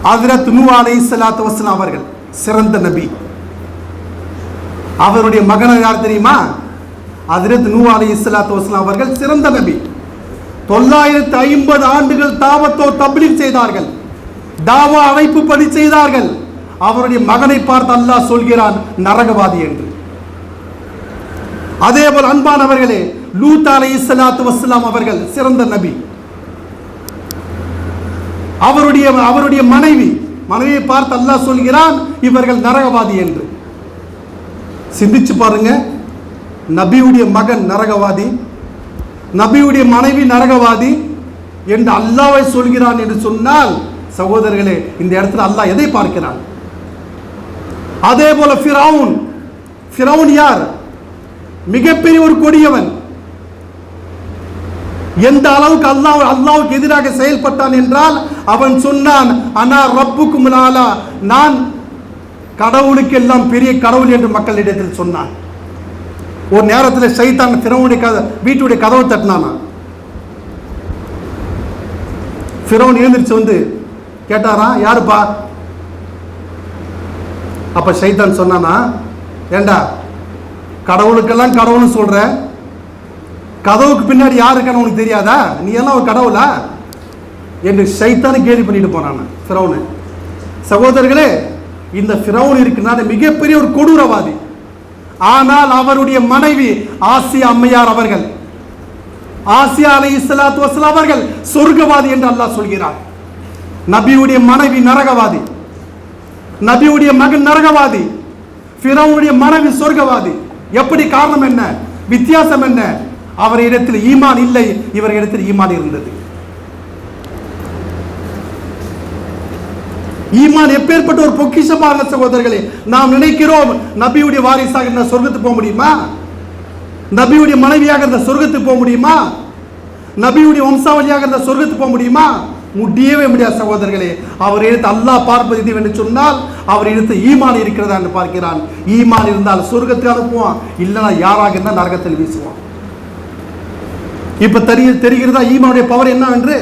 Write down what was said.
ஹஜ்ரத் நூஹ் அலைஹிஸ்ஸலாத்து வஸ்ஸலாம் அவர்கள் சிறந்த நபி. அவருடைய மகன் யார் தெரியுமா? ஹஜ்ரத் நூஹ் அலைஹிஸ்ஸலாத்து வஸ்ஸலாம் அவர்கள் சிறந்த நபி. 950 ஆண்டுகள் தாவத்தோ தப்லீக் செய்தார்கள், தாவா அழைப்பு பணி செய்தார்கள். அவருடைய மகனை பார்த்து அல்லாஹ் சொல்கிறான் நரகவாதி என்று. அதேபோல் அன்பானவர்களே, லூத் அலைஹிஸ்ஸலாத்து வஸ்ஸலாம் அவர்கள் சிறந்த நபி. அவருடைய மனைவியை பார்த்து அல்லாஹ் சொல்கிறான் இவர்கள் நரகவாதி என்று. சிந்திச்சு பாருங்க, நபியுடைய மகன் நரகவாதி, நபியுடைய மனைவி நரகவாதி என்று அல்லாஹ்வை சொல்கிறான் என்று சொன்னால், சகோதரர்களே, இந்த இடத்துல அல்லாஹ் எதை பார்க்கிறான்? அதே போல ஃபிரௌன் யார்? மிகப்பெரிய ஒரு கொடியவன். எந்த அளவுக்கு அல்லாஹ்வுக்கு எதிராக செயல்பட்டான் என்றால், அவன் சொன்னான் அனா ரப்புக்கும் ஆலா, நான் கடவுளுக்கு எல்லாம் பெரிய கடவுள் என்று மக்களிடத்தில் சொன்னான். ஒரு நேரத்தில் ஷைத்தான் ஃபிரௌனுடைய வீட்டுடைய கதவை தட்டினானா. ஃபிரௌன் எழுந்திரிச்சு வந்து கேட்டாரா, யாருப்பா? அப்ப ஷைத்தான் சொன்னானா, ஏண்டா கடவுளுக்கெல்லாம் கடவுள்னு சொல்ற, கதவுக்கு பின்னாடி யாரு இருக்கான்னு உனக்கு தெரியாதா? நீ எல்லாம் ஒரு கடவுளா என்று ஷைத்தானை கேலி பண்ணிட்டு போனான் ஃபிரௌன். சகோதரர்களே, இந்த ஃபிரௌன் இருக்கிறனால மிகப்பெரிய ஒரு கொடூரவாதி. ஆனால் அவருடைய மனைவி ஆசியா அம்மையார் அவர்கள், ஆசியா அலைஹிஸ்ஸலாத்து வஸ்ஸலாம் அவர்கள் சொர்க்கவாதி என்று அல்லாஹ் சொல்கிறார். நபியுடைய மனைவி நரகவாதி, நபியுடைய மகன் நரகவாதி, ஃபிரௌனுடைய மனைவி சொர்க்கவாதி. எப்படி? காரணம் என்ன? வித்தியாசம் என்ன? அவரிடத்தில் ஈமான் இல்லை, இவரிடத்தில் ஈமான் இருந்தது. ஈமான் எப்பேற்பட்ட ஒரு பொக்கிஷமான சகோதரர்களே. நாம் நினைக்கிறோம் நபியுடைய வாரிசாக இருந்த சொர்க்கத்துக்கு போக முடியுமா? நபியுடைய மனைவியாக இருந்த சொர்க்கத்துக்கு போக முடியுமா? நபியுடைய வம்சாவளியாக இருந்த சொர்க்கத்துக்கு போக முடியுமா? முடியவே முடியாது சகோதரர்களே. அவர் எடுத்து அல்லாஹ் பார்ப்பது இது என்று சொன்னால், அவர் எடுத்து ஈமான் இருக்கிறதா என்று பார்க்கிறான். ஈமான் இருந்தால் சொர்க்கத்துக்கு அனுப்புவான், இல்லைன்னா யாராக இருந்தால் நரகத்தில் வீசுவான். இப்ப தெரிகிறதா ஈமானுடைய பவர் என்ன என்று?